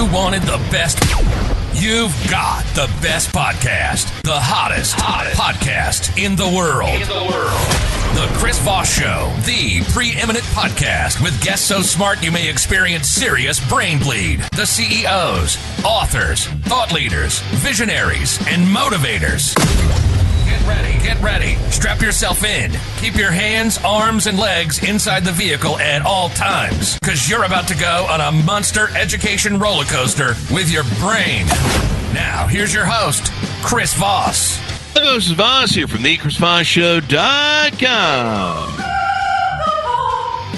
you wanted the best, you've got the best podcast. The hottest podcast in the world. The Chris Voss Show, the preeminent podcast with guests so smart you may experience serious brain bleed. The CEOs, authors, thought leaders, visionaries, and motivators. Get ready. Strap yourself in. Keep your hands, arms, and legs inside the vehicle at all times, because you're about to go on a monster education roller coaster with your brain. Now, here's your host, Chris Voss. Hello, this is Voss here from thechrisvossshow.com.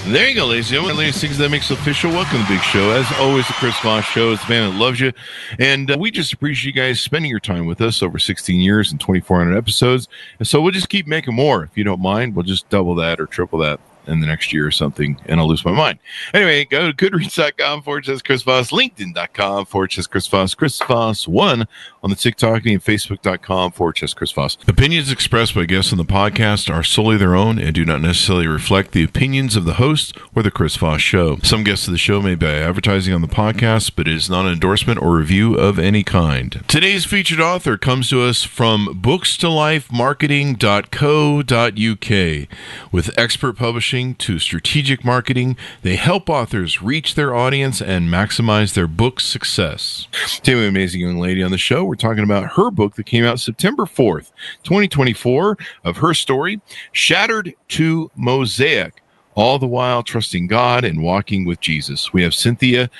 There you go, ladies and gentlemen. Ladies, things that makes it official. Welcome to the big show. As always, the Chris Voss Show is the man that loves you. And we just appreciate you guys spending your time with us over 16 years and 2,400 episodes. And so we'll just keep making more. If you don't mind, we'll just double that or triple that in the next year or something, and I'll lose my mind. Anyway, go to goodreads.com/Chris Voss, LinkedIn.com/Chris Voss, Chris Voss 1 on the TikTok and Facebook.com/Chris Voss. Opinions expressed by guests on the podcast are solely their own and do not necessarily reflect the opinions of the host or the Chris Voss Show. Some guests of the show may buy advertising on the podcast, but it is not an endorsement or review of any kind. Today's featured author comes to us from bookstolifemarketing.co.uk. With expert publishing to strategic marketing, they help authors reach their audience and maximize their book success. Today we have an amazing young lady on the show. We're talking about her book that came out September 4th, 2024, of her story, Shattered to Mosaic, all the while trusting God and walking with Jesus. We have Cynthia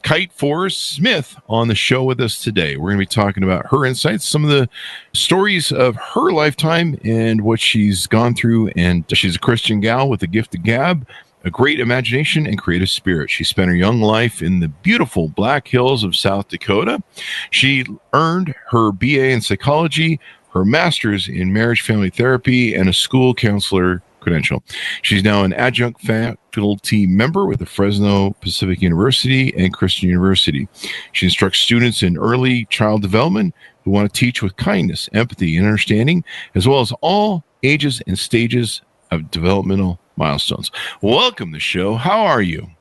Kaitfors-Smith on the show with us today. We're going to be talking about her insights, some of the stories of her lifetime and what she's gone through. And she's a Christian gal with a gift of gab, a great imagination, and creative spirit. She spent her young life in the beautiful Black Hills of South Dakota. She earned her BA in psychology, her master's in marriage family therapy, and a school counselor credential. She's now an adjunct faculty member with the Fresno Pacific University and Christian University. She instructs students in early child development who want to teach with kindness, empathy, and understanding, as well as all ages and stages of developmental milestones. Welcome to the show. How are you?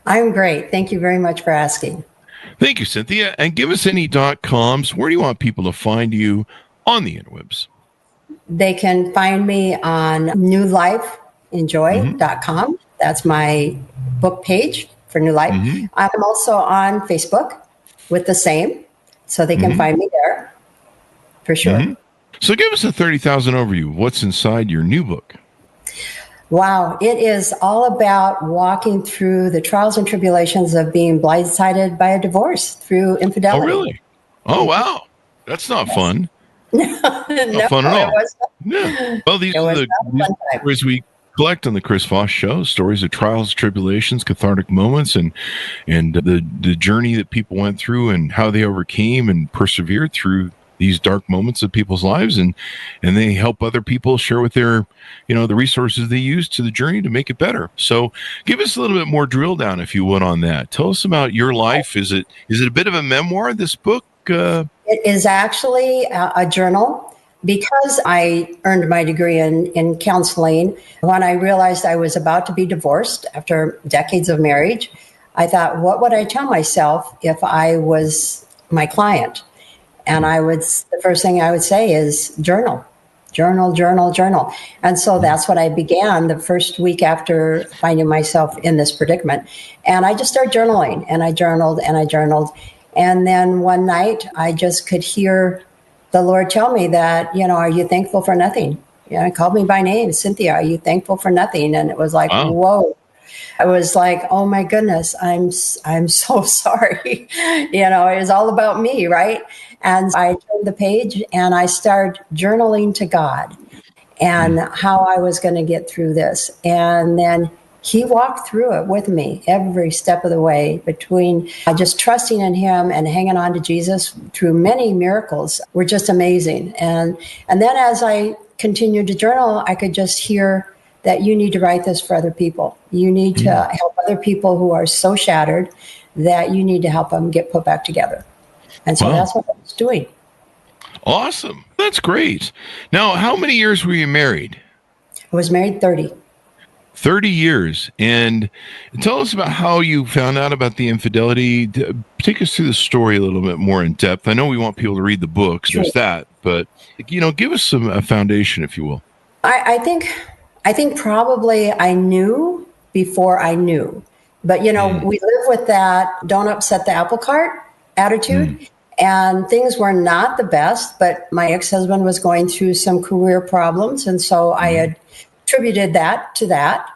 I'm great. Thank you very much for asking. Thank you, Cynthia. And give us any .coms. Where do you want people to find you on the interwebs? They can find me on newlifeenjoy.com. That's my book page for New Life. I'm also on Facebook with the same, so they can find me there for sure. So give us a 30,000 overview of what's inside your new book. Wow. It is all about walking through the trials and tribulations of being blindsided by a divorce through infidelity. Oh, really? Oh, wow. That's not fun. No, not fun at all. Yeah. Well, these are the stories we collect on the Chris Voss Show, stories of trials, tribulations, cathartic moments, and the journey that people went through and how they overcame and persevered through these dark moments of people's lives, and they help other people share with their, the resources they use to the journey to make it better. So give us a little bit more drill down, if you would, on that. Tell us about your life. Is it a bit of a memoir, this book? It is actually a journal, because I earned my degree in counseling. When I realized I was about to be divorced after decades of marriage, I thought, what would I tell myself if I was my client? And the first thing I would say is journal. And so that's what I began the first week after finding myself in this predicament. And I just started journaling, and I journaled. And then one night I just could hear the Lord tell me that, are you thankful for nothing? He called me by name, Cynthia, are you thankful for nothing? And it was like, Whoa. I was like, oh my goodness, I'm so sorry. It was all about me, right? And I turned the page and I started journaling to God and how I was going to get through this. And then He walked through it with me every step of the way, between just trusting in Him and hanging on to Jesus through many miracles were just amazing. And then as I continued to journal, I could just hear that you need to write this for other people. You need to help other people who are so shattered that you need to help them get put back together. And so that's what I was doing. Awesome. That's great. Now, how many years were you married? I was married 30. 30 years. And tell us about how you found out about the infidelity. Take us through the story a little bit more in depth. I know we want people to read the books, Sure. there's that, but give us a foundation, if you will. I think probably I knew before I knew. But, we live with that don't upset the apple cart attitude. And things were not the best, but my ex-husband was going through some career problems. And so I had attributed that to that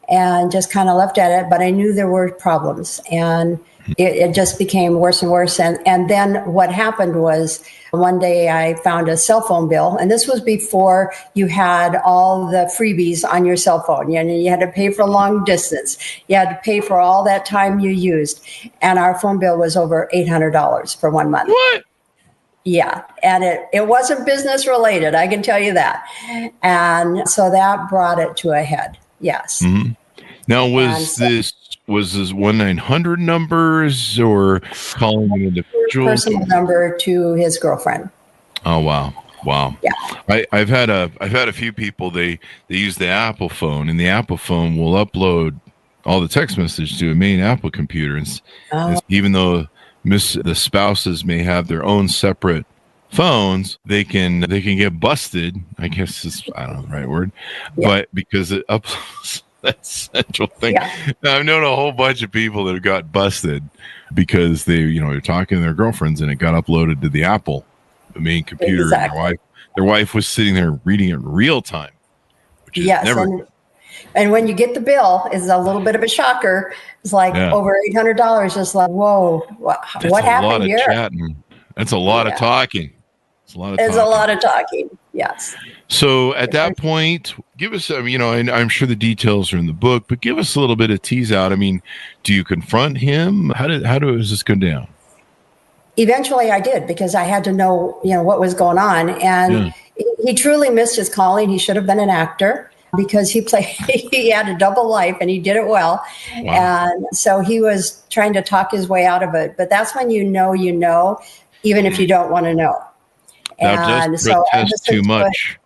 and just kind of left at it. But I knew there were problems, and it just became worse and worse. And then what happened was one day I found a cell phone bill, and this was before you had all the freebies on your cell phone. You had to pay for long distance. You had to pay for all that time you used. And our phone bill was over $800 for 1 month. What? Yeah. And it wasn't business related, I can tell you that. And so that brought it to a head. Yes. Mm-hmm. Now, was this 1-900 numbers or calling an individual? Personal number to his girlfriend. Oh, wow. Yeah. I've had a few people, they use the Apple phone, and the Apple phone will upload all the text messages to a main Apple computer. And even though the spouses may have their own separate phones, they can get busted. I guess I don't know the right word, but because it uploads that central thing. Yeah. Now, I've known a whole bunch of people that have got busted because they're talking to their girlfriends and it got uploaded to the Apple, the main computer. Exactly. And their wife was sitting there reading it in real time, which is never good. And when you get the bill, it's a little bit of a shocker. It's like over $800. Just like, whoa, what happened here? Chatting. That's a lot of talking. It's a lot of talking. Yes. So at that point, give us, and I'm sure the details are in the book, but give us a little bit of tease out. I mean, do you confront him? How does this go down? Eventually I did, because I had to know, what was going on. And he truly missed his calling. He should have been an actor, because he had a double life and he did it well. Wow. And so he was trying to talk his way out of it. But that's when even if you don't want to know. And so I just too much.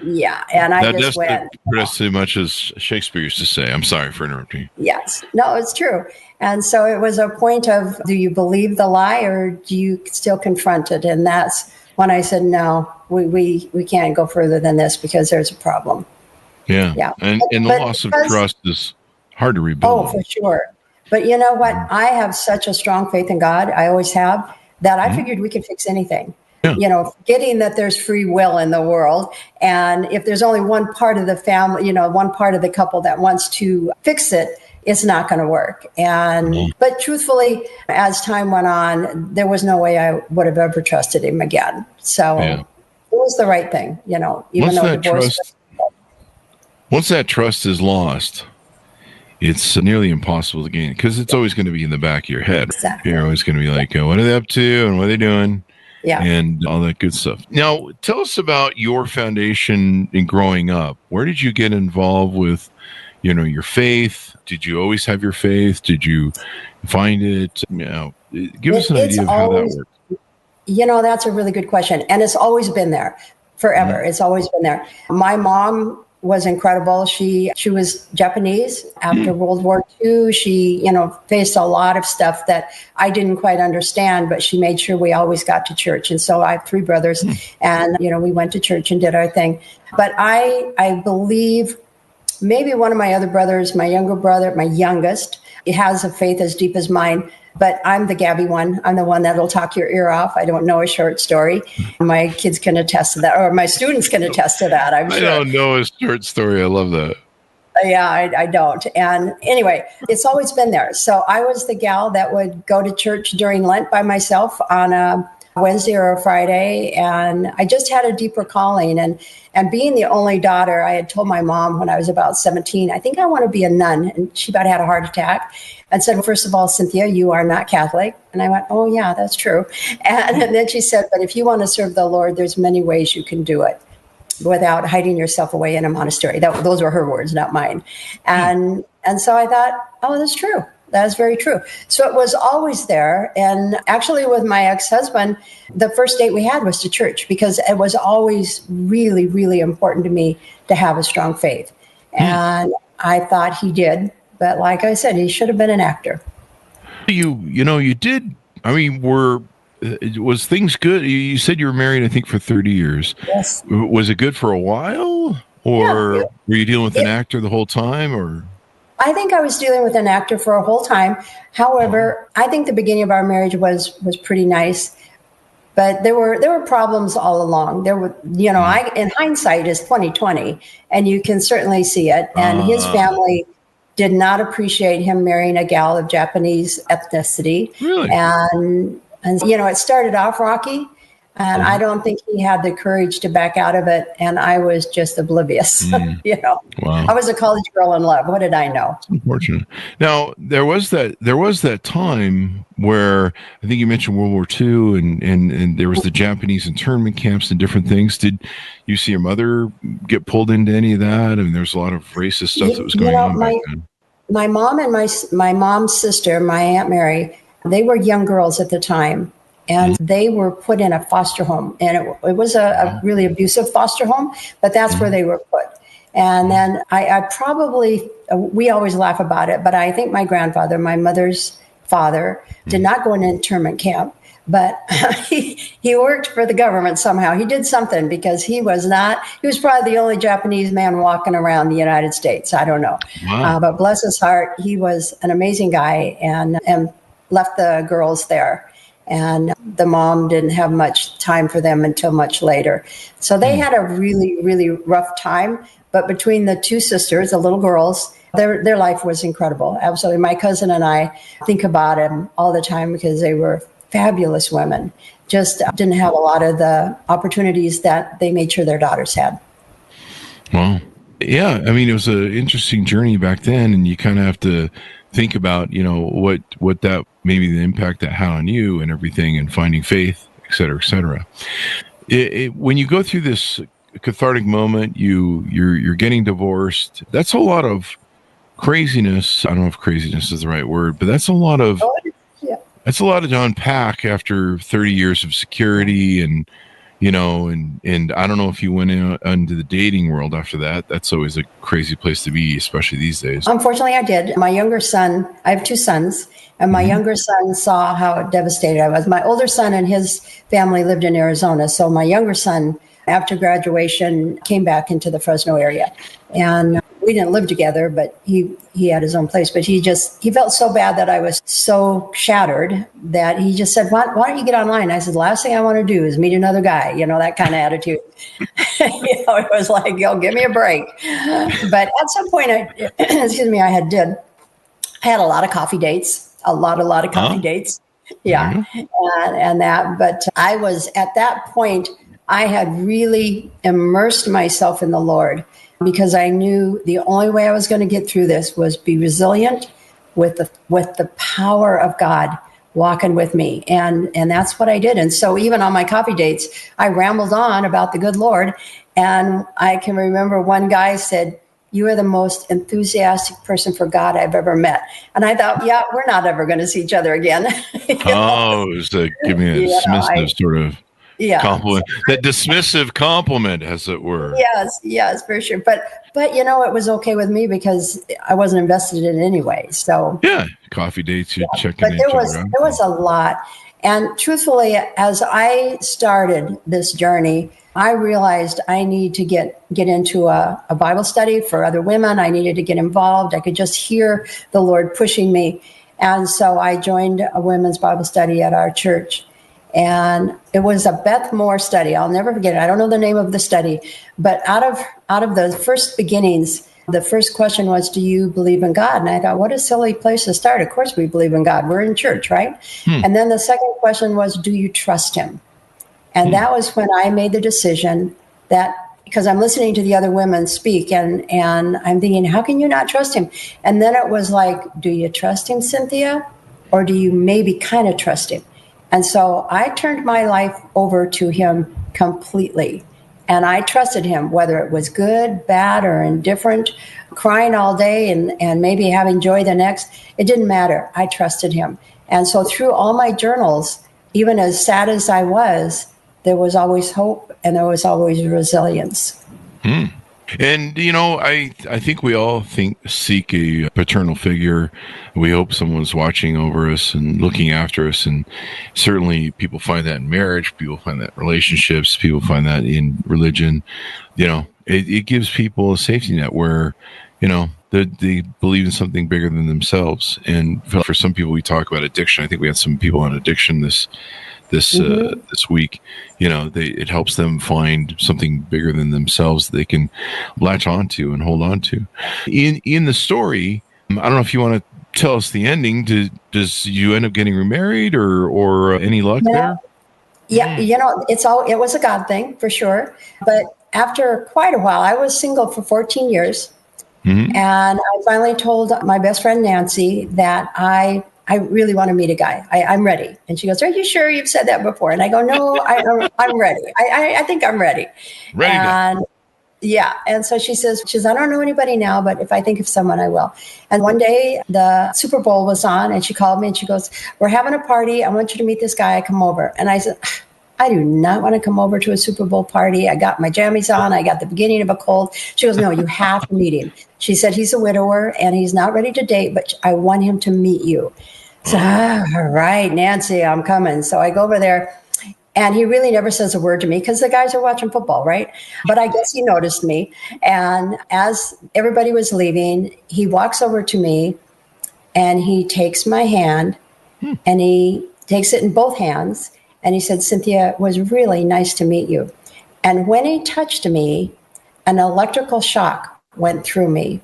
Yeah, and I just went. Protest too much, as Shakespeare used to say. I'm sorry for interrupting. Yes, no, it's true. And so it was a point of, do you believe the lie or do you still confront it? And that's when I said, no, we can't go further than this, because there's a problem. Yeah. And the loss of trust is hard to rebuild. Oh, for sure. But you know what? I have such a strong faith in God. I always have, that I figured we could fix anything. Yeah. Forgetting that there's free will in the world. And if there's only one part of the family, one part of the couple that wants to fix it, it's not going to work. But truthfully, as time went on, there was no way I would have ever trusted him again. So it was the right thing, even though divorce. Once that trust is lost, it's nearly impossible to gain, because it's always going to be in the back of your head. Exactly. You're always going to be like, what are they up to and what are they doing? Yeah. And all that good stuff. Now, tell us about your foundation in growing up. Where did you get involved with, your faith? Did you always have your faith? Did you find it? Give us an idea of how that worked. That's a really good question. And it's always been there forever. It's always been there. My mom was incredible. She was Japanese after World War II. She, faced a lot of stuff that I didn't quite understand, but she made sure we always got to church. And so I have 3 brothers, and, we went to church and did our thing. But I believe maybe one of my other brothers, my younger brother, my youngest, has a faith as deep as mine. But I'm the Gabby one. I'm the one that'll talk your ear off. I don't know a short story. My kids can attest to that, or my students can attest to that, I'm sure. I don't know a short story. I love that. Yeah, I don't. And anyway, it's always been there. So I was the gal that would go to church during Lent by myself on a Wednesday or a Friday. And I just had a deeper calling. And being the only daughter, I had told my mom when I was about 17, I think I want to be a nun. And she about had a heart attack and said, well, first of all, Cynthia, you are not Catholic. And I went, oh, yeah, that's true. And then she said, but if you want to serve the Lord, there's many ways you can do it without hiding yourself away in a monastery. Those were her words, not mine. And so I thought, oh, that's true. That is very true. So it was always there. And actually with my ex-husband, the first date we had was to church, because it was always really, really important to me to have a strong faith. And I thought he did. But like I said, he should have been an actor. You did. I mean, was things good? You said you were married, I think, for 30 years. Yes. Was it good for a while, or were you dealing with an actor the whole time, or? I think I was dealing with an actor for a whole time. However, I think the beginning of our marriage was pretty nice, but there were problems all along. There were, in hindsight is 2020, and you can certainly see it. And his family did not appreciate him marrying a gal of Japanese ethnicity. Really? And it started off rocky. And I don't think he had the courage to back out of it. And I was just oblivious. Wow. I was a college girl in love. What did I know? It's unfortunate. Now, there was that time where I think you mentioned World War II and there was the Japanese internment camps and different things. Did you see your mother get pulled into any of that? I mean, there's a lot of racist stuff that was going on back then. My mom and my mom's sister, my Aunt Mary, they were young girls at the time. And they were put in a foster home. And it was a really abusive foster home, but that's where they were put. And then we always laugh about it, but I think my grandfather, my mother's father, did not go in an internment camp, but he worked for the government somehow. He did something because he was probably the only Japanese man walking around the United States. I don't know. Wow. But bless his heart, he was an amazing guy and left the girls there. And the mom didn't have much time for them until much later. So they had a really, really rough time. But between the two sisters, the little girls, their life was incredible. Absolutely. My cousin and I think about them all the time because they were fabulous women. Just didn't have a lot of the opportunities that they made sure their daughters had. Wow. Yeah. I mean, it was an interesting journey back then, and you kind of have to think about, what that maybe the impact that had on you and everything, and finding faith, et cetera, et cetera. When you go through this cathartic moment, you're getting divorced. That's a lot of craziness. I don't know if craziness is the right word, but that's a lot of that's a lot to unpack after 30 years of security and I don't know if you went into the dating world after that. That's always a crazy place to be, especially these days. Unfortunately, I did. My younger son, I have two sons, and my younger son saw how devastated I was. My older son and his family lived in Arizona. So my younger son, after graduation, came back into the Fresno area. And we didn't live together, but he had his own place. But he felt so bad that I was so shattered that he just said, why don't you get online? I said, the last thing I want to do is meet another guy, that kind of attitude. It was like, give me a break. But at some point, I had a lot of coffee dates, a lot of coffee dates. Yeah. And that, but I was at that point, I had really immersed myself in the Lord, because I knew the only way I was going to get through this was be resilient with the power of God walking with me. And that's what I did. And so even on my coffee dates, I rambled on about the good Lord. And I can remember one guy said, "You are the most enthusiastic person for God I've ever met." And I thought, we're not ever going to see each other again. It was give me a dismissive sort of compliment. That dismissive compliment, as it were. Yes, for sure. But it was okay with me because I wasn't invested in it anyway. So coffee dates, you're checking in. But there was a lot. And truthfully, as I started this journey, I realized I need to get into a Bible study for other women. I needed to get involved. I could just hear the Lord pushing me. And so I joined a women's Bible study at our church. And it was a Beth Moore study. I'll never forget it. I don't know the name of the study, but out of the first beginnings, the first question was, "Do you believe in God?" And I thought, what a silly place to start. Of course we believe in God. We're in church, right? And then the second question was, "Do you trust him?" And that was when I made the decision that, because I'm listening to the other women speak and I'm thinking, how can you not trust him? And then it was like, do you trust him, Cynthia? Or do you maybe kind of trust him? And so I turned my life over to him completely. And I trusted him, whether it was good, bad, or indifferent, crying all day and maybe having joy the next. It didn't matter. I trusted him. And so through all my journals, even as sad as I was, there was always hope and there was always resilience. And I think we all seek a paternal figure. We hope someone's watching over us and looking after us. And certainly, people find that in marriage. People find that in relationships. People find that in religion. It gives people a safety net where they believe in something bigger than themselves. And for some people, we talk about addiction. I think we had some people on addiction this week. It helps them find something bigger than themselves that they can latch onto and hold on to. In the story, I don't know if you want to tell us the ending. Does you end up getting remarried or any luck there? Yeah, it was a God thing for sure. But after quite a while, I was single for 14 years. Mm-hmm. And I finally told my best friend, Nancy, that I really want to meet a guy. I'm ready. And she goes, "Are you sure? You've said that before." And I go, "No, I'm ready. I think I'm ready." Ready and now. Yeah. And so she says, "I don't know anybody now, but if I think of someone, I will." And one day the Super Bowl was on and she called me and she goes, "We're having a party. I want you to meet this guy. Come over." And I said, "I do not want to come over to a Super Bowl party. I got my jammies on. I got the beginning of a cold." She goes, "No, you have to meet him." She said, "He's a widower and he's not ready to date, but I want him to meet you." So, all right, Nancy, I'm coming. So I go over there and he really never says a word to me because the guys are watching football, right? But I guess he noticed me. And as everybody was leaving, he walks over to me and he takes my hand and he takes it in both hands. And he said, "Cynthia, it was really nice to meet you." And when he touched me, an electrical shock went through me.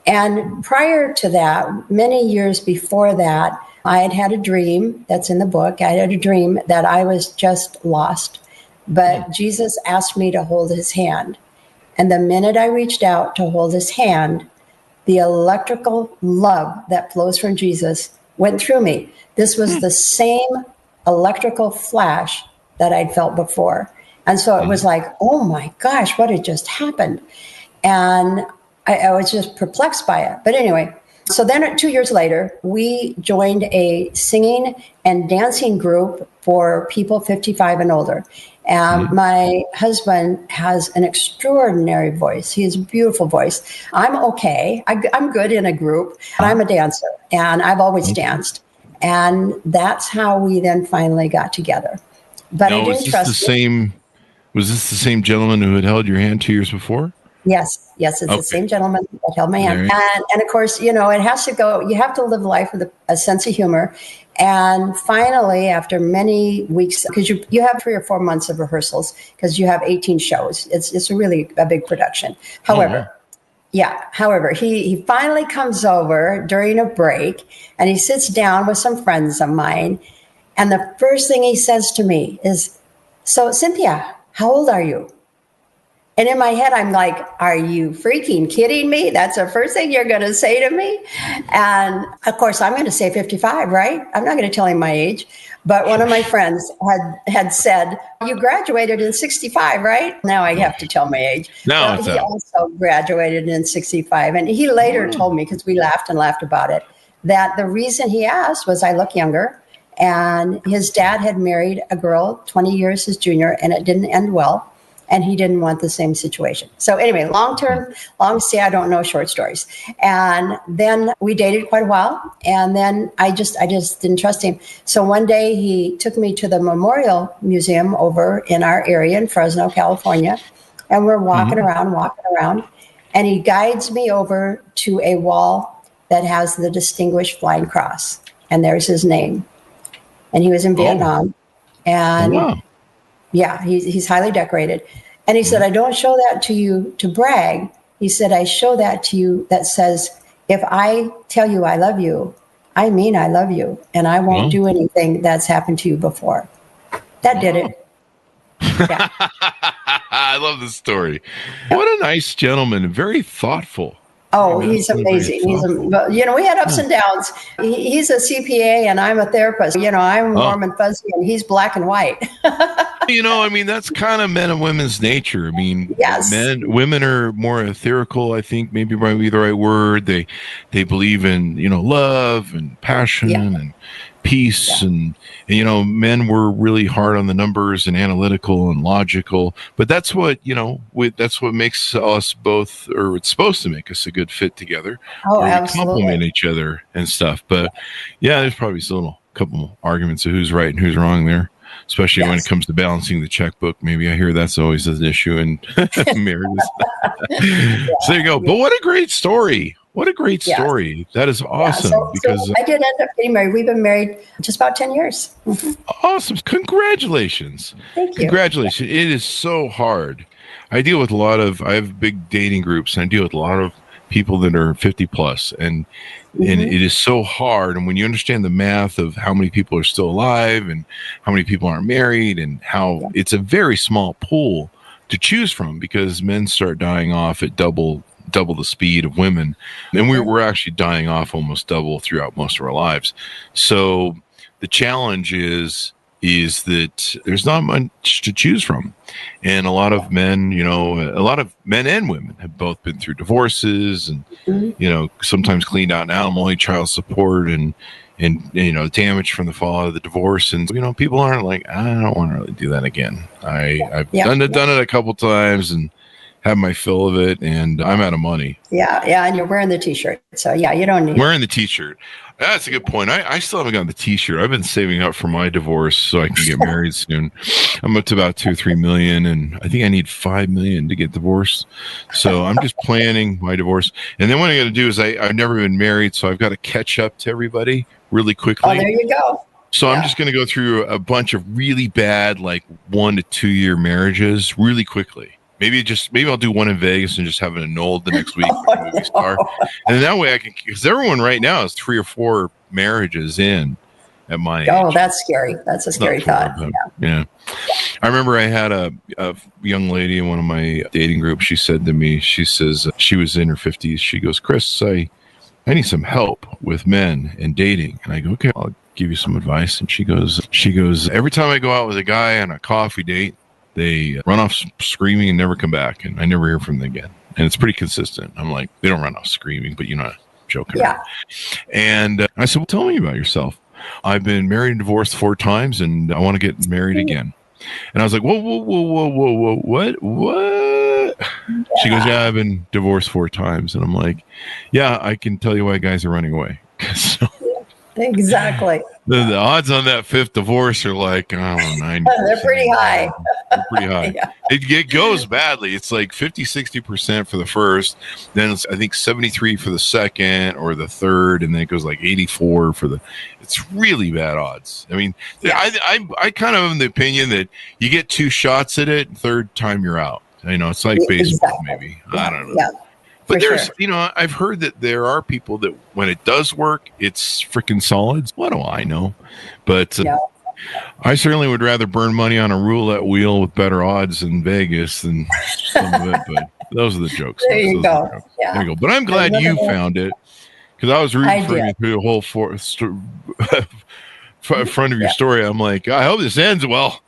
And prior to that, many years before that, I had a dream that's in the book. I had a dream that I was just lost, but Jesus asked me to hold his hand. And the minute I reached out to hold his hand, the electrical love that flows from Jesus went through me. This was the same electrical flash that I'd felt before. And so it was like, oh my gosh, what had just happened? And I was just perplexed by it. But anyway, so then 2 years later, we joined a singing and dancing group for people 55 and older. And my husband has an extraordinary voice. He has a beautiful voice. I'm okay. I'm good in a group. I'm a dancer, and I've always danced. And that's how we then finally got together. But I didn't trust him. Was this the same gentleman who had held your hand 2 years before? Yes, it's the same gentleman that held my hand. And of course, it has to go, you have to live life with a sense of humor. And finally, after many weeks, because you have 3 or 4 months of rehearsals, because you have 18 shows. It's really a big production. However, he finally comes over during a break and he sits down with some friends of mine. And the first thing he says to me is, "So, Cynthia, how old are you?" And in my head, I'm like, "Are you freaking kidding me? That's the first thing you're going to say to me?" And of course, I'm going to say 55, right? I'm not going to tell him my age. But one of my friends had said, "You graduated in 65, right?" Now I have to tell my age. No, he also graduated in 65. And he later told me, because we laughed and laughed about it, that the reason he asked was I look younger. And his dad had married a girl 20 years his junior, and it didn't end well. And he didn't want the same situation. So anyway, long stay, I don't know, short stories. And then we dated quite a while. And then I just didn't trust him. So one day he took me to the Memorial Museum over in our area in Fresno, California. And we're walking around. And he guides me over to a wall that has the Distinguished Flying Cross. And there's his name. And he was in Vietnam. And yeah, he's highly decorated. And he said, "I don't show that to you to brag." He said, "I show that to you that says, if I tell you I love you, I mean I love you. And I won't do anything that's happened to you before." That did it. Yeah. I love this story. What a nice gentleman. Very thoughtful. Oh, he's amazing. We had ups and downs. He's a CPA and I'm a therapist. I'm warm and fuzzy and he's black and white. That's kind of men and women's nature. I mean, yes. Women are more etherical, I think, maybe might be the right word. They believe in, love and passion peace, and men were really hard on the numbers and analytical and logical, but that's what that's what makes us both, or it's supposed to make us a good fit together, Oh, where we absolutely. complement each other and stuff. But yeah, there's probably still a couple arguments of who's right and who's wrong there, especially when it comes to balancing the checkbook. Maybe I hear that's always an issue in marriages. So there you go. But what a great story. What a great story. That is awesome. So I did end up getting married. We've been married just about 10 years. Awesome. Congratulations. Thank you. Congratulations. It is so hard. I have big dating groups, and I deal with a lot of people that are 50 plus, and it is so hard. And when you understand the math of how many people are still alive and how many people aren't married, and how it's a very small pool to choose from, because men start dying off at double the speed of women, and we're actually dying off almost double throughout most of our lives. So the challenge is that there's not much to choose from, and a lot of men and women have both been through divorces, and sometimes cleaned out alimony, child support, and damage from the fallout of the divorce. And people aren't like, I don't want to really do that again. I've done it a couple times and have my fill of it, and I'm out of money. Yeah, and you're wearing the T-shirt, so you don't need wearing the T-shirt. That's a good point. I still haven't gotten the T-shirt. I've been saving up for my divorce so I can get married soon. I'm up to about 2 or 3 million, and I think I need 5 million to get divorced. So I'm just planning my divorce. And then what I'm going to do is I've never been married, so I've got to catch up to everybody really quickly. Oh, there you go. So I'm just going to go through a bunch of really bad, like 1 to 2 year marriages really quickly. Maybe I'll do one in Vegas and just have it annulled the next week. Star. And that way I can, because everyone right now is 3 or 4 marriages in at my age. Oh, that's scary. That's a scary thought. Yeah. I remember I had a young lady in one of my dating groups. She said to me, she says, she was in her 50s. She goes, Chris, I need some help with men and dating. And I go, okay, I'll give you some advice. And she goes, every time I go out with a guy on a coffee date, they run off screaming and never come back, and I never hear from them again. And it's pretty consistent. I'm like, they don't run off screaming, but I'm joking. Yeah. And I said, well, tell me about yourself. I've been married and divorced 4 times, and I want to get married again. And I was like, whoa, what? She goes, yeah, I've been divorced 4 times. And I'm like, yeah, I can tell you why guys are running away. So, exactly. The odds on that 5th divorce are like, 90%. They're pretty high. They're pretty high. Yeah. It goes badly. It's like 50-60% for the first, then it's I think 73 for the second or the third, and then it goes like 84 for the. It's really bad odds. I mean, I kind of am the opinion that you get 2 shots at it, third time you're out. It's like baseball, maybe. I don't know. Yeah. But there's, I've heard that there are people that when it does work, it's freaking solid. What do I know? But I certainly would rather burn money on a roulette wheel with better odds in Vegas than some of it. But those are the jokes. There you go. Yeah. There you go. But I'm glad you found it, because I was rooting for you through the whole front of your story. I'm like, I hope this ends well.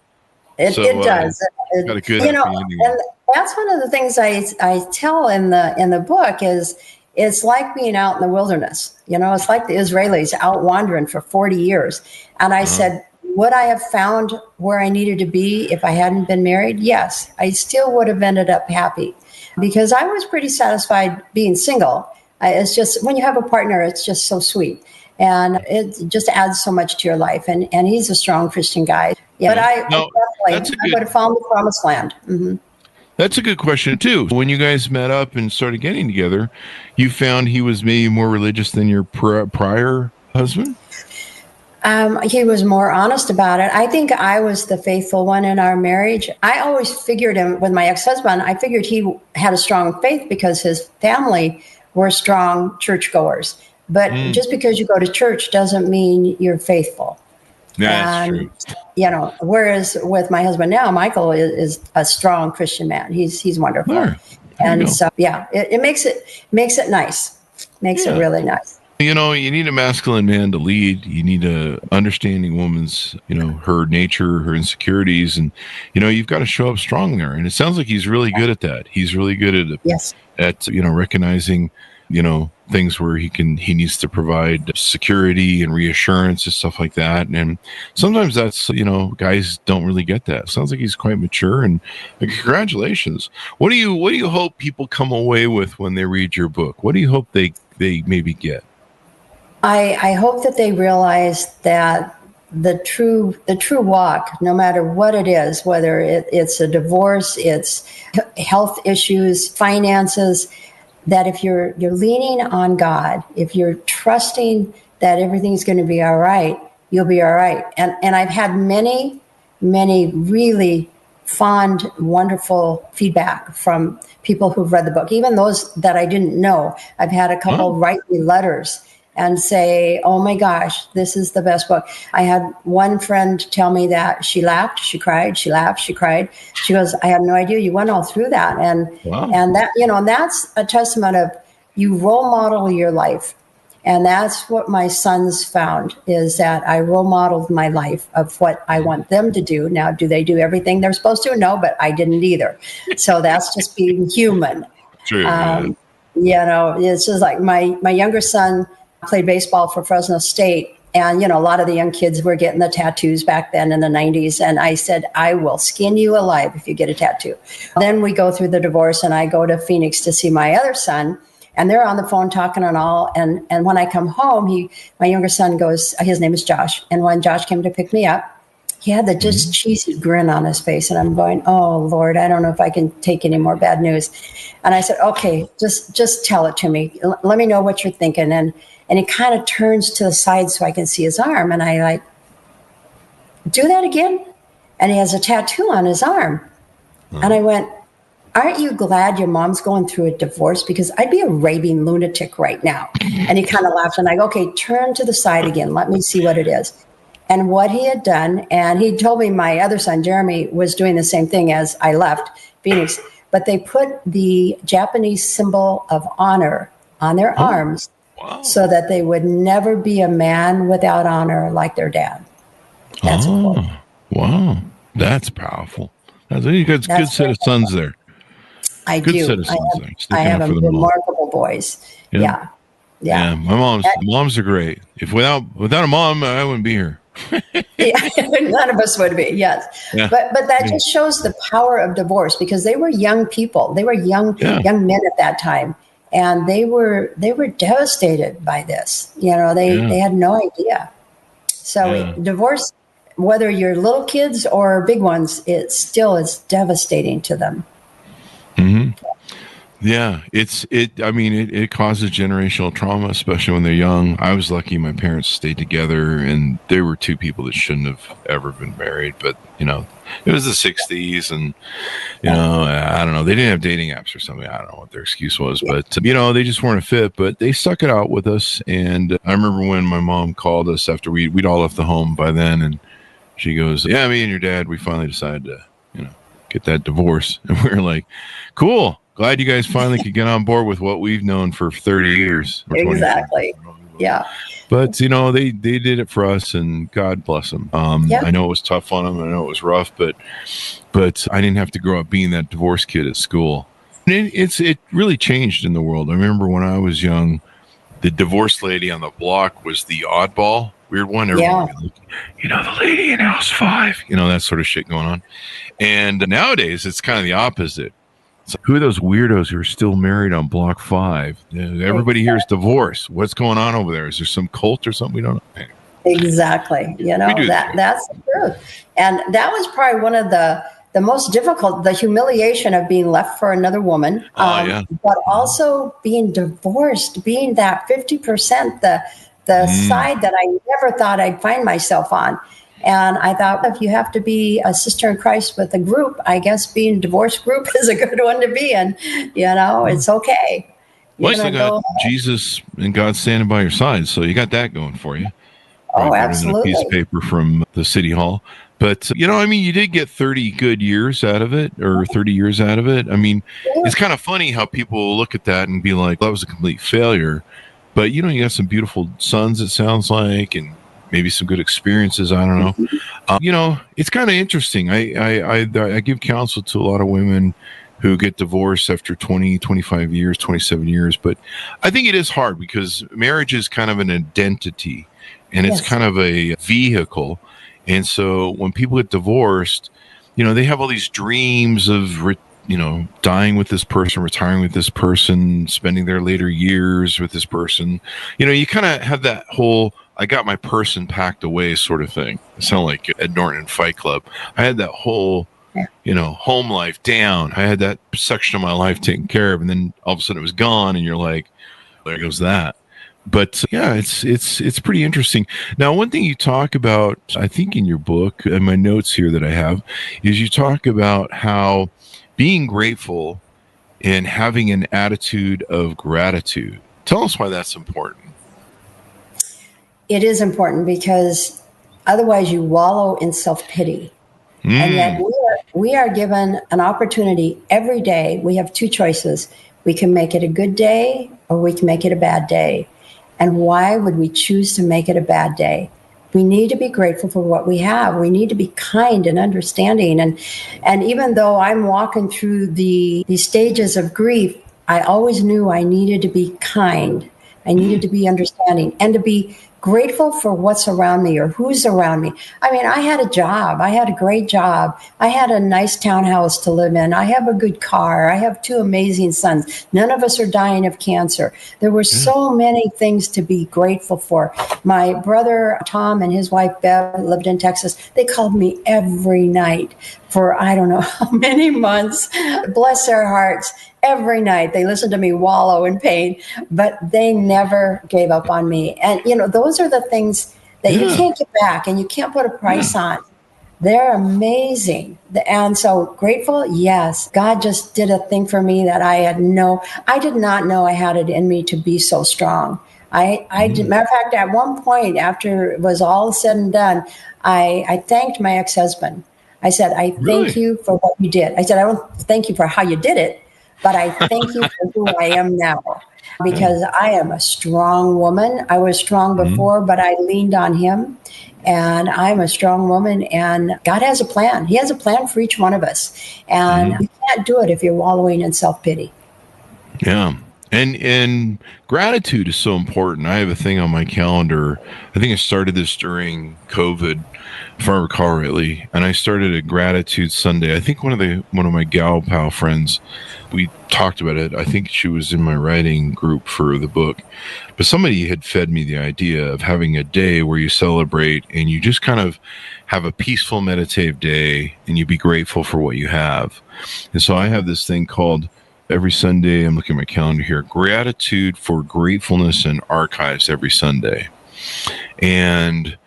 It does. Got a good ending. And that's one of the things I tell in the book is it's like being out in the wilderness. It's like the Israelis out wandering for 40 years. And I said, would I have found where I needed to be if I hadn't been married? Yes, I still would have ended up happy, because I was pretty satisfied being single. It's just when you have a partner, it's just so sweet. And it just adds so much to your life. And he's a strong Christian guy. Yeah, but I would have found the promised land. Mm-hmm. That's a good question, too. When you guys met up and started getting together, you found he was maybe more religious than your prior husband? He was more honest about it. I think I was the faithful one in our marriage. I always figured him, with my ex-husband, I figured he had a strong faith because his family were strong churchgoers. But just because you go to church doesn't mean you're faithful. Yeah, that's true. Whereas with my husband now, Michael is a strong Christian man. He's wonderful. Sure. And so, it makes it nice. Makes it really nice. You need a masculine man to lead. You need a understanding woman's, her nature, her insecurities. And, you've got to show up strong there. And it sounds like he's really good at that. He's really good at recognizing, things where he needs to provide security and reassurance and stuff like that. And sometimes that's, guys don't really get that. Sounds like he's quite mature, and congratulations. What do you hope people come away with when they read your book? What do you hope they maybe get? I hope that they realize that the true walk, no matter what it is, whether it's a divorce, it's health issues, finances, that if you're leaning on God, if you're trusting that everything's going to be all right, you'll be all right. And I've had many really fond, wonderful feedback from people who've read the book, even those that I didn't know. I've had a couple write me letters and say, oh my gosh, this is the best book. I had one friend tell me that she laughed, she cried, she laughed, she cried. She goes, I had no idea you went all through that. And that, and that's a testament of you role model your life. And that's what my sons found, is that I role modeled my life of what I want them to do. Now, do they do everything they're supposed to? No, but I didn't either. So that's just being human. True. It's just like my younger son played baseball for Fresno State. And, a lot of the young kids were getting the tattoos back then in the 90s. And I said, I will skin you alive if you get a tattoo. Then we go through the divorce, and I go to Phoenix to see my other son. And they're on the phone talking and all. And when I come home, my younger son goes, his name is Josh. And when Josh came to pick me up, he had the just cheesy grin on his face. And I'm going, oh, Lord, I don't know if I can take any more bad news. And I said, okay, just tell it to me. Let me know what you're thinking. And he kind of turns to the side so I can see his arm. And I do that again? And he has a tattoo on his arm. And I went, aren't you glad your mom's going through a divorce? Because I'd be a raving lunatic right now. And he kind of laughed. And I go, okay, turn to the side again. Let me see what it is. And what he had done, and he told me my other son, Jeremy, was doing the same thing as I left Phoenix. But they put the Japanese symbol of honor on their arms so that they would never be a man without honor like their dad. That's a quote. Wow. That's powerful. You got a good set of sons there. I do. I have remarkable boys. Yeah. My moms are great. If without a mom, I wouldn't be here. None of us would be. Yes, but that just shows the power of divorce, because they were young people. They were young men at that time, and they were devastated by this. They had no idea. So divorce, whether you're little kids or big ones, it still is devastating to them. Mm-hmm. Yeah, it causes generational trauma, especially when they're young. I was lucky my parents stayed together, and they were two people that shouldn't have ever been married. But, it was the 60s, and, I don't know. They didn't have dating apps or something. I don't know what their excuse was, but, they just weren't a fit. But they stuck it out with us. And I remember when my mom called us after we'd all left the home by then, and she goes, yeah, me and your dad, we finally decided to, get that divorce. And we were like, cool. Glad you guys finally could get on board with what we've known for 30 years. Exactly. Yeah. But, they did it for us, and God bless them. I know it was tough on them. I know it was rough, but I didn't have to grow up being that divorce kid at school. And it really changed in the world. I remember when I was young, the divorce lady on the block was the oddball, weird one. Everyone would be like, the lady in house 5, that sort of shit going on. And nowadays, it's kind of the opposite. So who are those weirdos who are still married on block 5? Everybody here is divorced. What's going on over there? Is there some cult or something? We don't know. Exactly. That's the truth. And that was probably one of the most difficult, the humiliation of being left for another woman. But also being divorced, being that 50%, the side that I never thought I'd find myself on. And I thought, if you have to be a sister in Christ with a group, I guess being a divorce group is a good one to be in. It's okay. Well, you got Jesus and God standing by your side, so you got that going for you. Oh, absolutely. A piece of paper from the city hall. But, you did get 30 good years out of it, or 30 years out of it. It's kind of funny how people look at that and be like, that was a complete failure. But, you got some beautiful sons, it sounds like, and maybe some good experiences. I don't know. It's kind of interesting. I give counsel to a lot of women who get divorced after 20, 25 years, 27 years. But I think it is hard because marriage is kind of an identity and it's Yes. kind of a vehicle. And so when people get divorced, they have all these dreams of, dying with this person, retiring with this person, spending their later years with this person. You kind of have that whole, I got my person packed away sort of thing. It sounded like Ed Norton in Fight Club. I had that whole, home life down. I had that section of my life taken care of. And then all of a sudden it was gone. And you're like, there goes that. But yeah, it's pretty interesting. Now, one thing you talk about, I think in your book and my notes here that I have, is you talk about how being grateful and having an attitude of gratitude. Tell us why that's important. It is important because otherwise you wallow in self-pity. And yet we are given an opportunity every day. We have two choices. We can make it a good day or we can make it a bad day. And why would we choose to make it a bad day? We need to be grateful for what we have. We need to be kind and understanding. And even though I'm walking through the stages of grief, I always knew I needed to be kind. I needed to be understanding and to be grateful for what's around me or who's around me. I mean, I had a job. I had a great job. I had a nice townhouse to live in. I have a good car. I have two amazing sons. None of us are dying of cancer. There were so many things to be grateful for. My brother, Tom, and his wife, Bev, lived in Texas. They called me every night for I don't know how many months. Bless their hearts. Every night they listened to me wallow in pain, but they never gave up on me. And, those are the things that you can't get back and you can't put a price on. They're amazing. And so grateful, yes. God just did a thing for me that I did not know I had it in me to be so strong. Matter of fact, at one point after it was all said and done, I thanked my ex-husband. I said, I thank you for what you did. I said, I don't thank you for how you did it, but I thank you for who I am now, because I am a strong woman. I was strong before, but I leaned on him, and I'm a strong woman, and God has a plan. He has a plan for each one of us, and you can't do it if you're wallowing in self-pity. Yeah. And gratitude is so important. I have a thing on my calendar. I think I started this during COVID, if I recall rightly, and I started a gratitude Sunday. I think one of my gal pal friends, we talked about it. I think she was in my writing group for the book, but somebody had fed me the idea of having a day where you celebrate and you just kind of have a peaceful meditative day and you be grateful for what you have. And so I have this thing called, every Sunday, I'm looking at my calendar here, Gratitude for Gratefulness and Archives every Sunday. And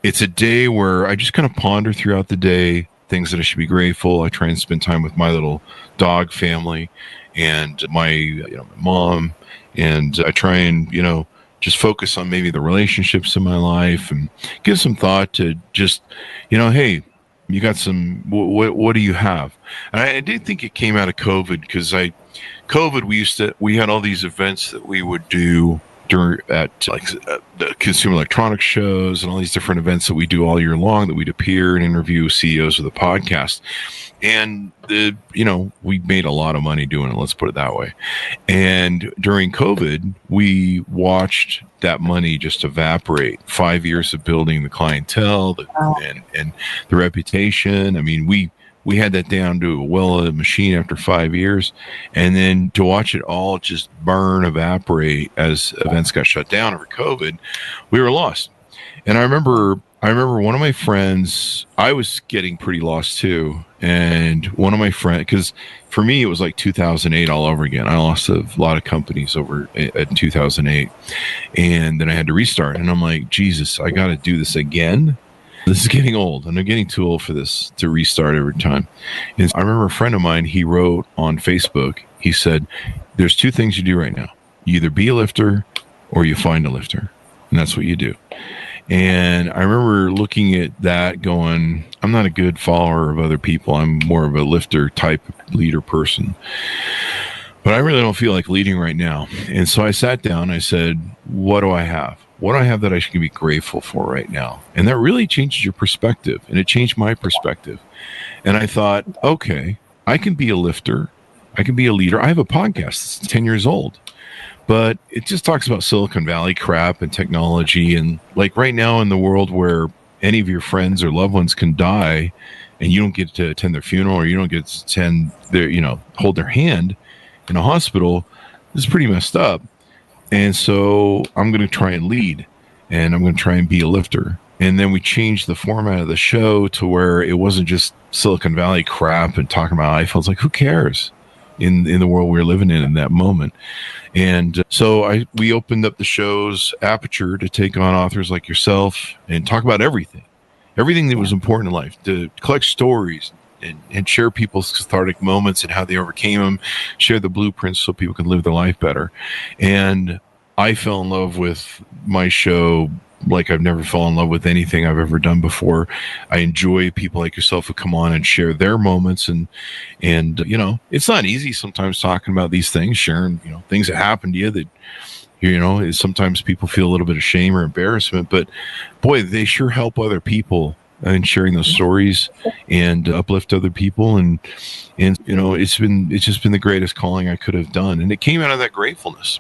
it's a day where I just kind of ponder throughout the day things that I should be grateful. I try and spend time with my little dog family and my mom. And I try and, just focus on maybe the relationships in my life and give some thought to just, hey, you got some, what do you have? And I did think it came out of COVID because we had all these events that we would do at the Consumer Electronics shows and all these different events that we do all year long, that we'd appear and interview CEOs of the podcast. And we made a lot of money doing it, let's put it that way. And during COVID, we watched that money just evaporate. 5 years of building the clientele and the reputation. I mean, we had that down to a well-oiled machine after 5 years. And then to watch it all just evaporate as events got shut down over COVID, we were lost. And I remember one of my friends, I was getting pretty lost too. And one of my friends, because for me, it was like 2008 all over again. I lost a lot of companies over in 2008. And then I had to restart. And I'm like, Jesus, I got to do this again. This is getting old, and I'm getting too old for this to restart every time. And I remember a friend of mine, he wrote on Facebook, he said, there's two things you do right now. You either be a lifter or you find a lifter. And that's what you do. And I remember looking at that going, I'm not a good follower of other people. I'm more of a lifter type leader person. But I really don't feel like leading right now. And so I sat down, I said, what do I have? What do I have that I should be grateful for right now? And that really changes your perspective. And it changed my perspective. And I thought, okay, I can be a lifter I can be a leader. I have a podcast that's 10 years old, but it just talks about Silicon Valley crap and technology. And like right now in the world where any of your friends or loved ones can die and you don't get to attend their funeral, or you don't get to attend their, hold their hand in a hospital, this is pretty messed up. And so I'm going to try and lead, and I'm going to try and be a lifter. And then we changed the format of the show to where it wasn't just Silicon Valley crap and talking about iPhones. Like, who cares in the world we're living in that moment? And so we opened up the show's aperture to take on authors like yourself and talk about everything that was important in life, to collect stories and share people's cathartic moments and how they overcame them, share the blueprints so people can live their life better. And I fell in love with my show like I've never fallen in love with anything I've ever done before. I enjoy people like yourself who come on and share their moments. And it's not easy sometimes talking about these things, sharing, things that happen to you that, sometimes people feel a little bit of shame or embarrassment, but boy, they sure help other people and sharing those stories and uplift other people. And it's just been the greatest calling I could have done. And it came out of that gratefulness.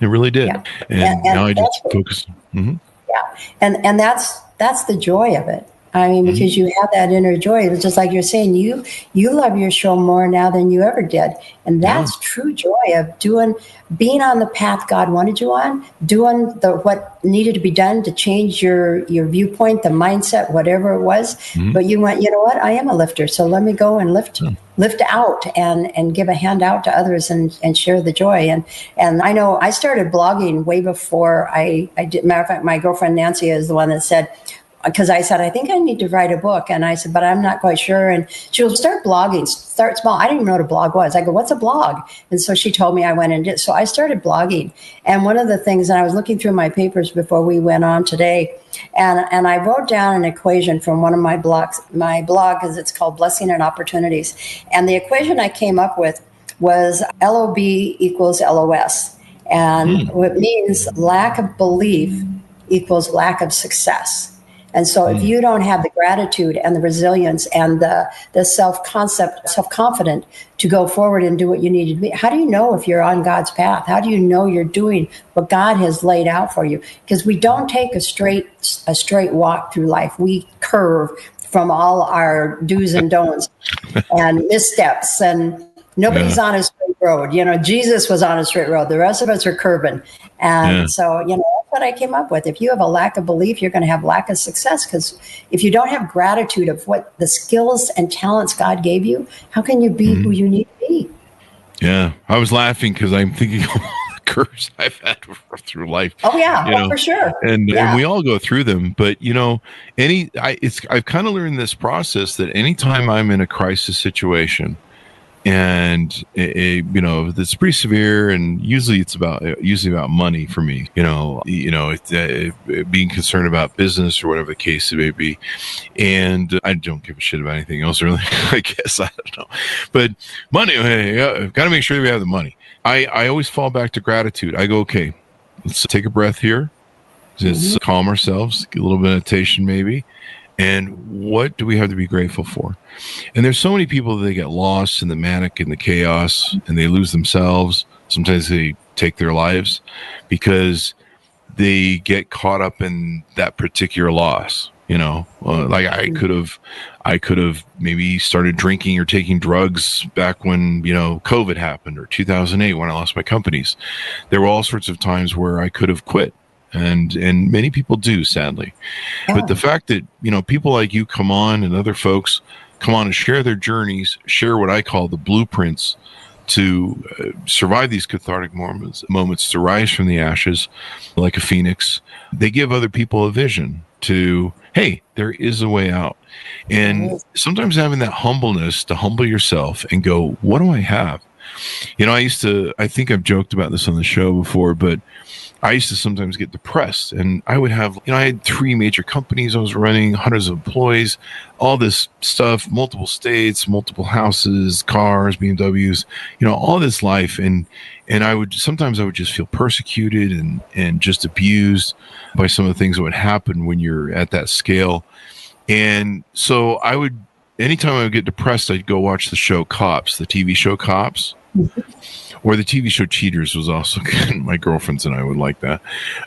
It really did. Yeah. And now I just focus. Mm-hmm. Yeah. And that's the joy of it. I mean, because you have that inner joy. It's just like you're saying, you love your show more now than you ever did. And that's true joy of being on the path God wanted you on, doing what needed to be done to change your viewpoint, the mindset, whatever it was. But you went, you know what? I am a lifter. So let me go and lift out and give a hand out to others and share the joy. And I know I started blogging way before I did. Matter of fact, my girlfriend Nancy is the one that said, because I said, I think I need to write a book. And I said, but I'm not quite sure. And she'll start blogging, start small. I didn't even know what a blog was. I go, what's a blog? And so she told me, I went and did. So I started blogging. And one of the things, and I was looking through my papers before we went on today, and I wrote down an equation from one of my blog, because it's called Blessing and Opportunities. And the equation I came up with was LOB equals LOS. And what means lack of belief equals lack of success. And so if you don't have the gratitude and the resilience and the self-confident to go forward and do what you need to be, how do you know if you're on God's path? How do you know you're doing what God has laid out for you? Because we don't take a straight walk through life. We curve from all our do's and don'ts and missteps, and nobody's on a straight road. Jesus was on a straight road. The rest of us are curving. And so, that's what I came up with. If you have a lack of belief, you're going to have lack of success, because if you don't have gratitude of what the skills and talents God gave you, how can you be who you need to be? Yeah. I was laughing because I'm thinking of all the curves I've had through life. Oh, yeah, for sure. And we all go through them. But, I've kind of learned this process that anytime I'm in a crisis situation, and it's pretty severe, and usually it's about money for me. Being concerned about business or whatever the case it may be, and I don't give a shit about anything else really. I guess I don't know, but money. Hey, got to make sure we have the money. I always fall back to gratitude. I go, okay, let's take a breath here, just calm ourselves, get a little meditation maybe. And what do we have to be grateful for? And there's so many people that they get lost in the manic and the chaos, and they lose themselves. Sometimes they take their lives because they get caught up in that particular loss. Like I could have maybe started drinking or taking drugs back when, COVID happened, or 2008 when I lost my companies. There were all sorts of times where I could have quit. And many people do, sadly. But the fact that, people like you come on and other folks come on and share their journeys, share what I call the blueprints to survive these cathartic moments, to rise from the ashes like a phoenix. They give other people a vision to, hey, there is a way out. And sometimes having that humbleness to humble yourself and go, what do I have? I think I've joked about this on the show before, but I used to sometimes get depressed, and I would have, I had 3 major companies I was running, hundreds of employees, all this stuff, multiple states, multiple houses, cars, BMWs, all this life. And I would just feel persecuted and just abused by some of the things that would happen when you're at that scale. And so I would anytime I would get depressed, I'd go watch the show Cops, the TV show Cops. Or the TV show Cheaters was also good. My girlfriends and I would like that.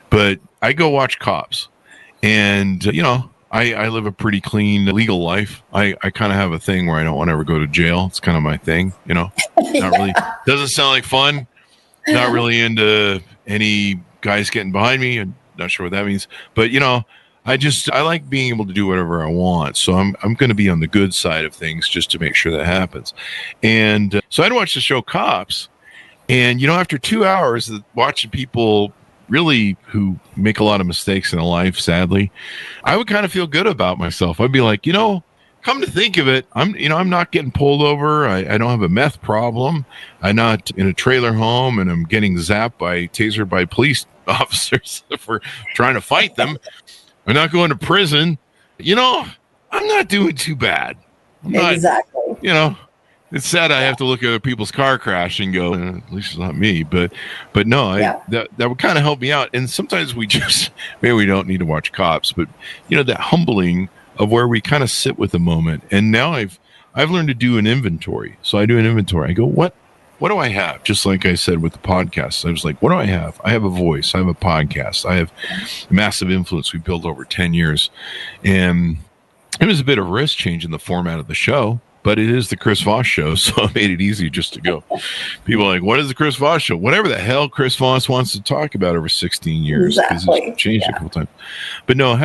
But I go watch Cops. And, I live a pretty clean, legal life. I kind of have a thing where I don't want to ever go to jail. It's kind of my thing, Not really. Doesn't sound like fun. Not really into any guys getting behind me. I'm not sure what that means. But, I like being able to do whatever I want. So I'm going to be on the good side of things just to make sure that happens. And so I'd watch the show Cops. And, after 2 hours of watching people really who make a lot of mistakes in their life, sadly, I would kind of feel good about myself. I'd be like, come to think of it, I'm not getting pulled over. I don't have a meth problem. I'm not in a trailer home and I'm getting tasered by police officers for trying to fight them. I'm not going to prison. I'm not doing too bad. Exactly. It's sad I have to look at other people's car crash and go, at least it's not me. But no, that would kind of help me out. And sometimes maybe we don't need to watch Cops, but that humbling of where we kind of sit with the moment. And now I've learned to do an inventory. So I do an inventory. I go, what do I have? Just like I said with the podcast, I was like, what do I have? I have a voice. I have a podcast. I have massive influence we built over 10 years. And it was a bit of a risk change in the format of the show. But it is the Chris Voss show, so I made it easy just to go. People are like, what is the Chris Voss show? Whatever the hell Chris Voss wants to talk about over 16 years. Exactly. It's changed a couple times. But no,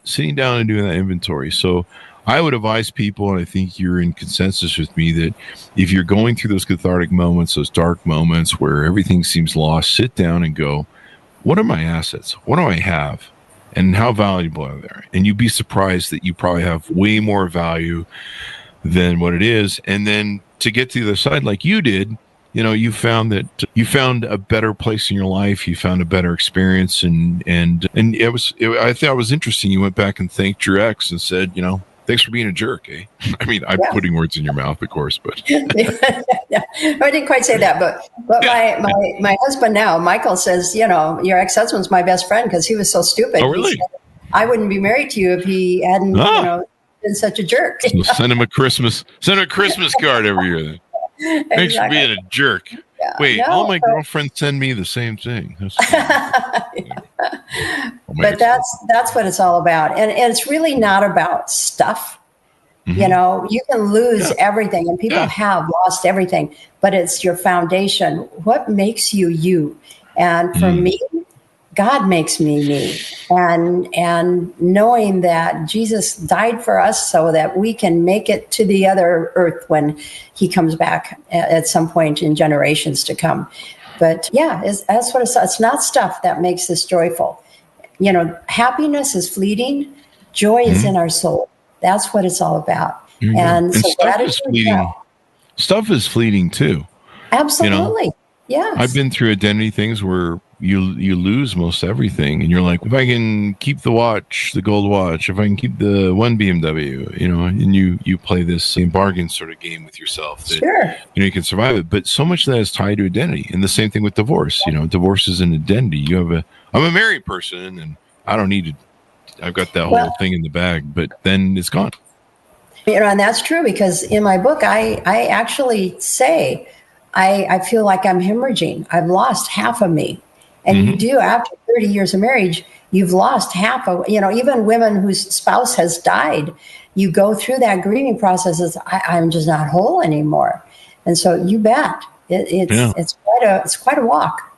sitting down and doing that inventory. So I would advise people, and I think you're in consensus with me, that if you're going through those cathartic moments, those dark moments where everything seems lost, sit down and go, what are my assets? What do I have? And how valuable are they? And you'd be surprised that you probably have way more value than what it is. And then to get to the other side like you did, you found a better place in your life. You found a better experience. And I thought it was interesting. You went back and thanked your ex and said, thanks for being a jerk, eh? I mean, I'm putting words in your mouth, of course, but I didn't quite say that, but my husband now, Michael, says, your ex-husband's my best friend because he was so stupid. Oh, really? He said, I wouldn't be married to you if he hadn't, been such a jerk. So send him a Christmas card every year then. Thanks for being a jerk. Yeah, Wait, all my girlfriends send me the same thing. But that's what it's all about. And it's really not about stuff. Mm-hmm. You can lose everything, and people have lost everything, but it's your foundation. What makes you you? And for me, God makes me. And knowing that Jesus died for us so that we can make it to the other earth when he comes back at some point in generations to come. But that's what it's not stuff that makes us joyful. Happiness is fleeting. Joy is in our soul. That's what it's all about. Mm-hmm. And so stuff is fleeting. Stuff is fleeting too. Absolutely. Yes. I've been through identity things where you lose most everything, and you're like, if I can keep the watch, the gold watch, if I can keep the one BMW, and you play this bargain sort of game with yourself that, sure, you can survive it. But so much of that is tied to identity, and the same thing with divorce. Divorce is an identity. I'm a married person, and I don't need to. I've got that whole thing in the bag, but then it's gone. And that's true, because in my book, I actually say I feel like I'm hemorrhaging. I've lost half of me. And you do, after 30 years of marriage, you've lost half of, even women whose spouse has died, you go through that grieving process as I'm just not whole anymore. And so you bet it's quite a walk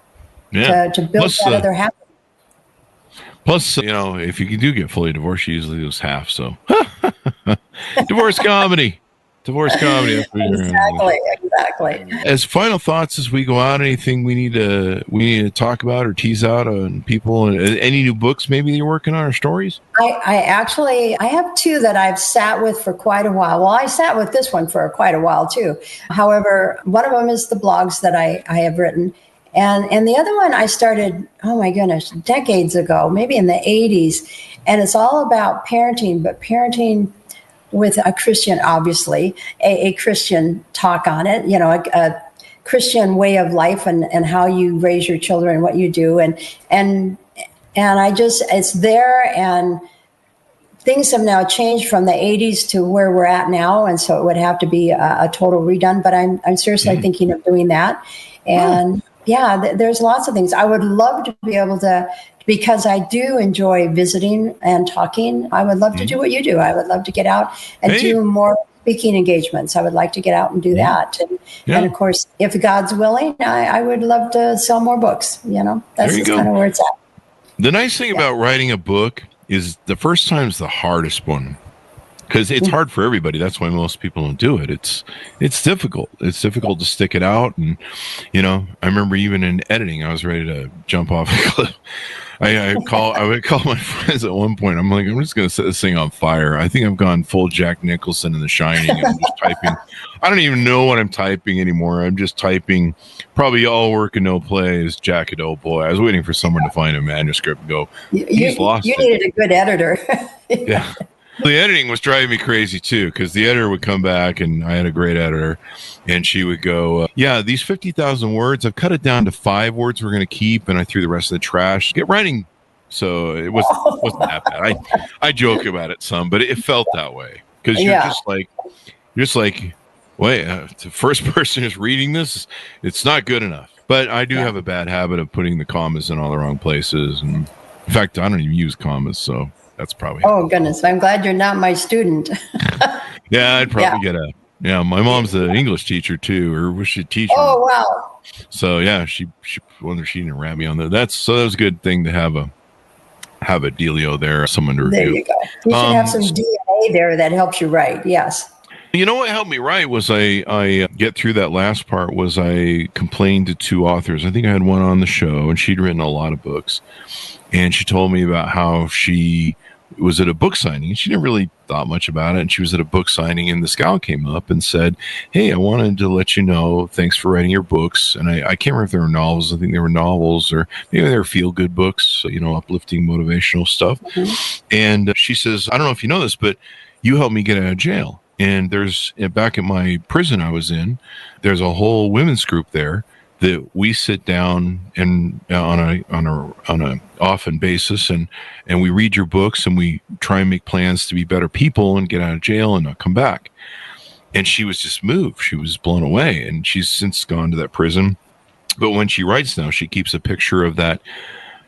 to build that other half. Plus, if you do get fully divorced, you usually lose half. So divorce comedy. Exactly. As final thoughts as we go out, anything we need to talk about or tease out on people? Any new books maybe you're working on, or stories? I have two that I've sat with for quite a while. Well, I sat with this one for quite a while too. However, one of them is the blogs that I have written. And the other one I started, oh my goodness, decades ago, maybe in the 80s. And it's all about parenting, but parenting with a Christian, obviously, a Christian talk on it, a Christian way of life and how you raise your children, what you do. And I just, it's there. And things have now changed from the 80s to where we're at now, and so it would have to be a total redone. But I'm seriously thinking of doing that. And there's lots of things I would love to be able to, because I do enjoy visiting and talking. I would love to do what you do. I would love to get out and do more speaking engagements. I would like to get out and do that. And of course, if God's willing, I would love to sell more books. That's just kind of where it's at. The nice thing about writing a book is the first time is the hardest one, because it's hard for everybody. That's why most people don't do it. It's difficult. It's difficult to stick it out. And, I remember even in editing, I was ready to jump off a cliff. I would call my friends at one point. I'm like, I'm just going to set this thing on fire. I think I've gone full Jack Nicholson in The Shining. And I'm just typing. I don't even know what I'm typing anymore. I'm just typing probably all work and no play is Jack and Oh Boy. I was waiting for someone to find a manuscript and go, he's lost it. You needed a good editor. Yeah. The editing was driving me crazy too, because the editor would come back, and I had a great editor, and she would go, these 50,000 words, I've cut it down to 5 words we're going to keep, and I threw the rest of the trash. Get writing. So it wasn't that bad. I joke about it some, but it felt that way, because you're just like, wait, the first person is reading this, it's not good enough. But I do have a bad habit of putting the commas in all the wrong places, and in fact, I don't even use commas, so that's probably. Oh, goodness. I'm glad you're not my student. Yeah, I'd probably get a. Yeah, my mom's an English teacher too, or was she a teacher? Oh, wow. So yeah, she wonder she didn't rat me on that. That was a good thing to have a dealio there, someone to review. There you go. You should have some DNA there that helps you write. Yes. You know what helped me write was I get through that last part was I complained to 2 authors. I think I had one on the show, and she'd written a lot of books, and she told me about how she was at a book signing, and she didn't really thought much about it. And she was at a book signing, and this gal came up and said, "Hey, I wanted to let you know, thanks for writing your books." And I can't remember if they were novels. I think they were novels, or maybe they were feel-good books, uplifting, motivational stuff. Mm-hmm. And she says, "I don't know if you know this, but you helped me get out of jail. And there's, back at my prison I was in, there's a whole women's group there that we sit down and on a often basis, and we read your books, and we try and make plans to be better people and get out of jail and not come back." And she was just moved. She was blown away, and she's since gone to that prison. But when she writes now, she keeps a picture of that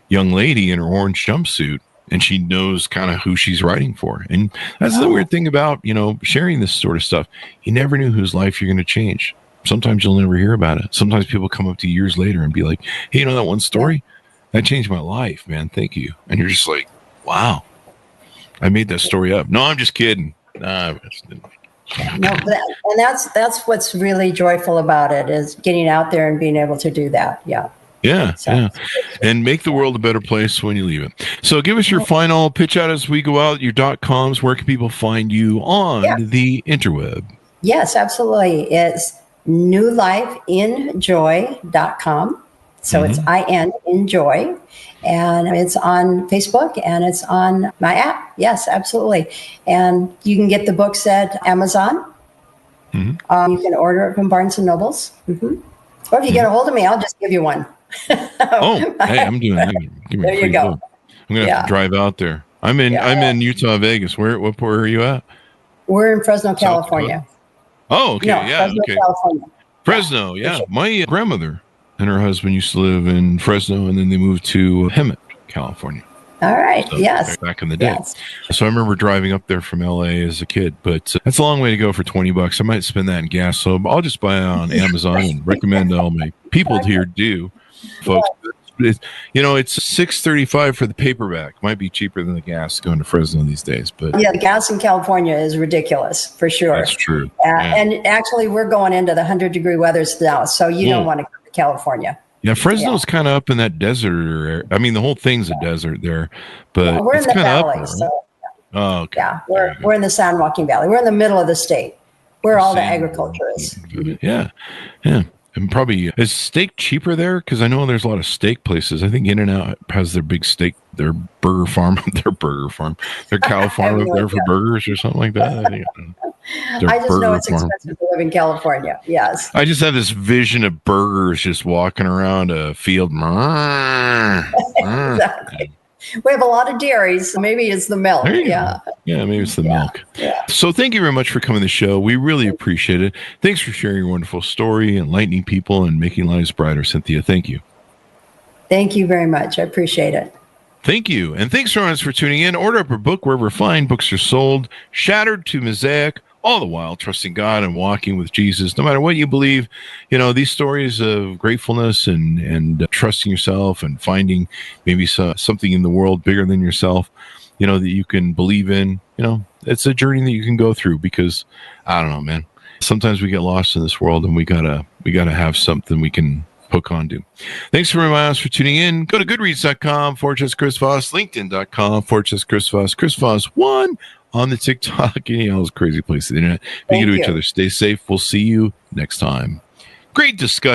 young lady in her orange jumpsuit, and she knows kind of who she's writing for. And that's the weird thing about, sharing this sort of stuff. You never knew whose life you're going to change. Sometimes you'll never hear about it. Sometimes people come up to you years later and be like, "Hey, that one story? That changed my life, man. Thank you." And you're just like, wow, I made that story up. No, I'm just kidding. Nah, I just didn't. No, and that's what's really joyful about it, is getting out there and being able to do that. Yeah. Yeah, yeah. And make the world a better place when you leave it. So give us your final pitch out as we go out, your .coms. Where can people find you on the interweb? Yes, absolutely. It's newlifeinjoy.com. So it's IN Enjoy. And it's on Facebook, and it's on my app. Yes, absolutely. And you can get the books at Amazon. Mm-hmm. You can order it from Barnes & Nobles. Mm-hmm. Or if you get a hold of me, I'll just give you one. Hey, I'm doing that. Give me there you go. Book. I'm going to have to drive out there. I'm in Utah, Vegas. Where are you at? We're in Fresno, California. Oh, okay. Fresno, California. Fresno, yeah. My grandmother and her husband used to live in Fresno, and then they moved to Hemet, California. All right. So, yes. Back in the day. Yes. So I remember driving up there from LA as a kid, but that's a long way to go for $20. I might spend that in gas. So I'll just buy it on Amazon and recommend all my people here do, folks. It's $6.35 for the paperback. Might be cheaper than the gas going to Fresno these days, but the gas in California is ridiculous for sure. That's true. And actually, we're going into the 100-degree weathers now, so you don't want to go to California. Yeah, Fresno's kind of up in that desert. I mean, the whole thing's a desert there, but we're it's in the kind of valley. up there, right? So Oh, okay. Yeah, we're in the San Joaquin Valley. We're in the middle of the state, where all the agriculture is. Yeah. And probably, is steak cheaper there? Because I know there's a lot of steak places. I think In-N-Out has their big steak, their burger farm, their cow farm up there for burgers or something like that. I just know it's expensive to live in California. Yes. I just have this vision of burgers just walking around a field. Exactly. We have a lot of dairies. So maybe it's the milk. There you Yeah. go. Yeah, maybe it's the milk. Yeah. So thank you very much for coming to the show. We really appreciate it. Thanks for sharing your wonderful story, enlightening people, and making lives brighter, Cynthia. Thank you. Thank you very much. I appreciate it. Thank you. And thanks for tuning in. Order up a book wherever fine books are sold. Shattered to Mosaic, all the while trusting God and walking with Jesus. No matter what you believe, these stories of gratefulness and trusting yourself and finding maybe something in the world bigger than yourself, that you can believe in, it's a journey that you can go through because, I don't know, man, sometimes we get lost in this world and we gotta have something we can hook onto. Thanks for reminding us for tuning in. Go to goodreads.com/Chris Voss, LinkedIn.com/Chris Voss, Chris Voss 1 on the TikTok, any of those crazy places. Be good to each other. Stay safe. We'll see you next time. Great discussion.